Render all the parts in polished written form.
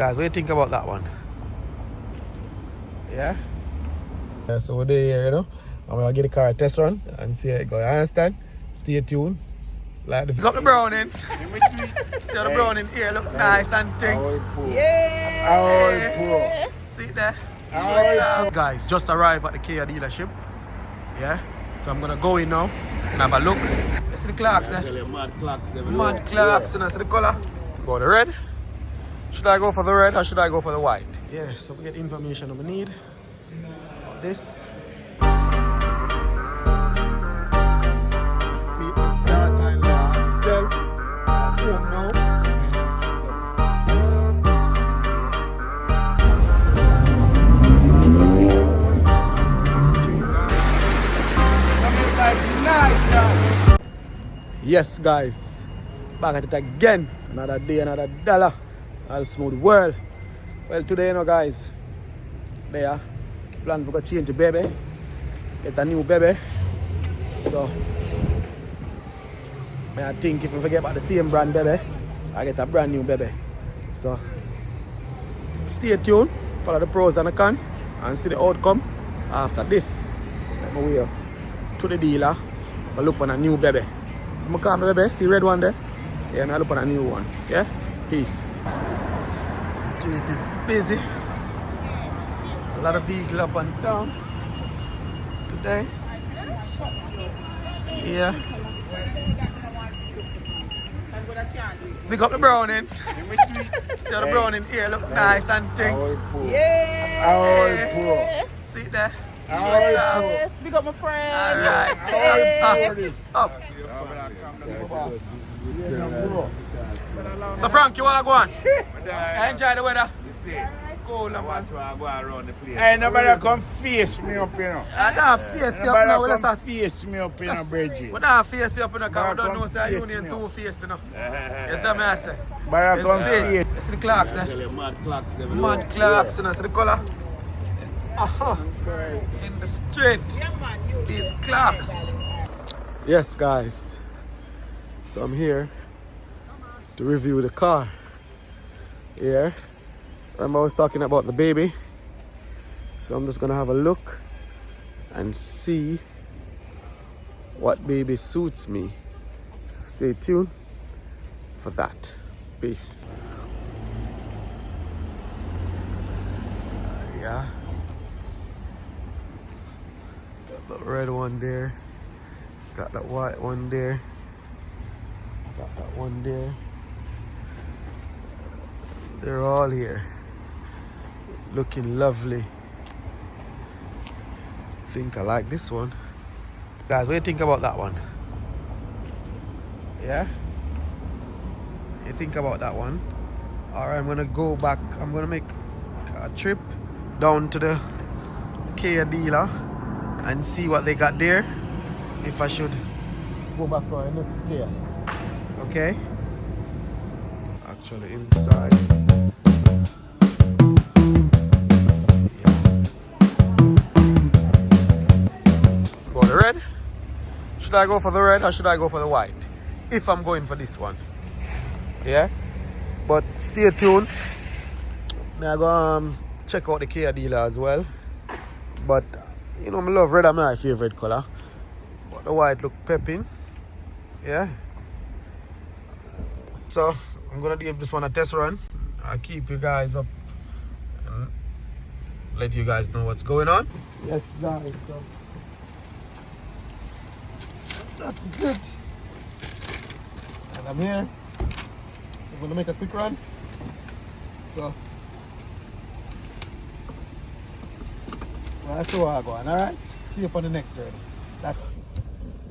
Guys, what do you think about that one? Yeah? Yeah, so we're there here, you know. I'm gonna get the car a test run and see how it goes. You understand? Stay tuned. Like the got the browning. See how the browning here look nice and thing. Yeah. See it there? Guys, just arrived at the Kia dealership. Yeah. So I'm gonna go in now and have a look. You see the clocks there? Mad clocks, and I see the color. Go the red. Should I go for the red or should I go for the white? Yeah, so we get the information we need about this. Yes, guys, back at it again. Another day, another dollar. All smooth world. Well, today, you know, guys, there, plan for go change the baby, get a new baby. So, I think if we forget about the same brand baby, I get a brand new baby. So, stay tuned, follow the pros and the cons, and see the outcome after this. Let me wait to the dealer, I look on a new baby. I'm gonna come baby, see the red one there? Yeah, I look on a new one. Okay? Peace. The street is busy. A lot of vehicles up and down today. Yeah. Pick up the browning. See how the browning here look nice and thing. Yeah. See it there? Yes, big up my friend. Alright. Up. So Frank, you wanna go on? Enjoy the weather. Cool, man. Hey, nobody come face me up, you know. I don't face you up now. Nobody come face me up, you know, Bridget. We don't face you up in the car. We don't know say Union two-faced, you know. You see what I say? Nobody come face. You see the clocks there? Mad clocks, you know. See the color? In the street. These clocks. Yes, guys. So I'm here to review the car. Yeah. Remember I was talking about the baby. So I'm just gonna have a look and see what baby suits me. So stay tuned for that. Peace. Yeah. Got the red one there. Got that white one there. Got that one there. They're all here. Looking lovely. Think I like this one. Guys, what do you think about that one? Yeah? You think about that one? Alright, I'm gonna go back. I'm gonna make a trip down to the Kia dealer and see what they got there. If I should go back for a next Kia. Okay? Actually inside. Go the red. Should I go for the red or should I go for the white? If I'm going for this one. Yeah? But stay tuned. I go check out the Kia dealer as well. But you know, I love red. I'm my favorite color. But the white look pepping. Yeah. So I'm gonna give this one a test run. I'll keep you guys up and let you guys know what's going on. Yes, guys. So that is it. And I'm here. So I'm gonna make a quick run. So that's where I go on. All right. See you up on the next run. That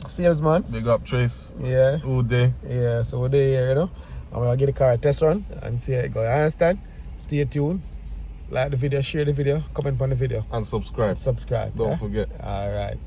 salesman. Big up Trace. Yeah. All day. Yeah, so we're there, you know. I'm gonna get the car a test run and see how it goes. You understand? Stay tuned. Like the video, share the video, comment on the video. And subscribe. Subscribe. Don't forget. Alright.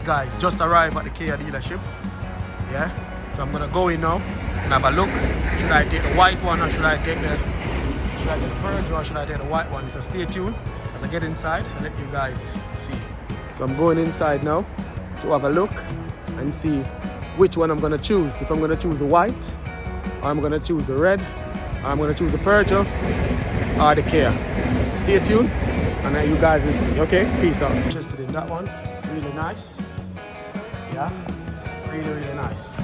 guys, just arrived at the Kia dealership. Yeah, so I'm gonna go in now and have a look. Should I take the white one or should I take the Peugeot or should I take the white one? So stay tuned as I get inside and let you guys see. So I'm going inside now to have a look and see which one I'm gonna choose. If I'm gonna choose the white, or I'm gonna choose the red, or I'm gonna choose the Peugeot or the Kia. So stay tuned and you guys will see. Okay, peace out. Interested in that one? It's really nice. Yeah, really nice.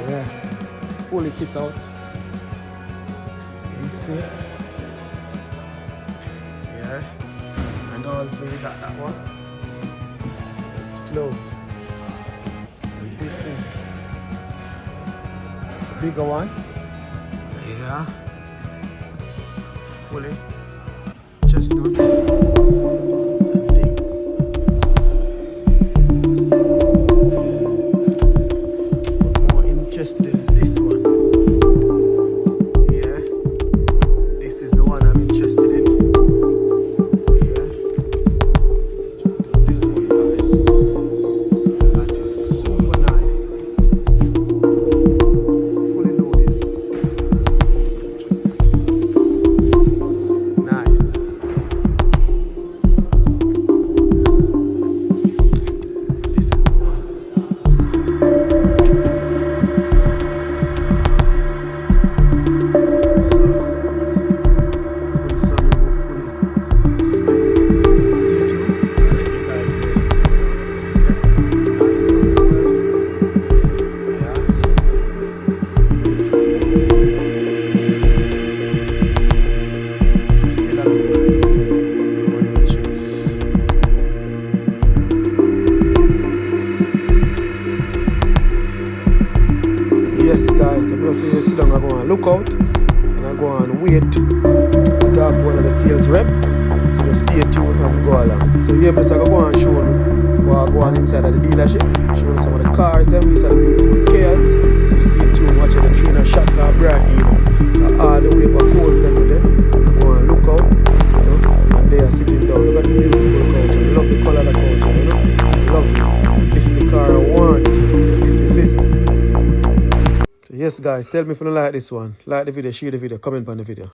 Yeah, fully kit out. You see? Yeah, and also you got that one. It's closed. And this is the bigger one. Yeah, fully chestnut. Interested in this one. Yeah, this is the one I'm interested in. Yeah, interested in this one, guys. That is super nice. Fully loaded. Nice. This is the one. Yes guys, I'm just going to sit down and go and look out and I go and wait to talk to one of the sales rep. So just stay tuned as we go along. So here I'm going to go and show you what I go on inside of the dealership, show you some of the cars them, these are the beautiful Kias. So stay tuned, watch the trainer shot car bright, you know. All the way back coast them with them. I go and look out, you know, and they are sitting down. Look at the beautiful couch. I love the colour of the couch, you know. Lovely. This is the car I want. It is it. Yes guys, tell me if you don't like this one. Like the video, share the video, comment on the video.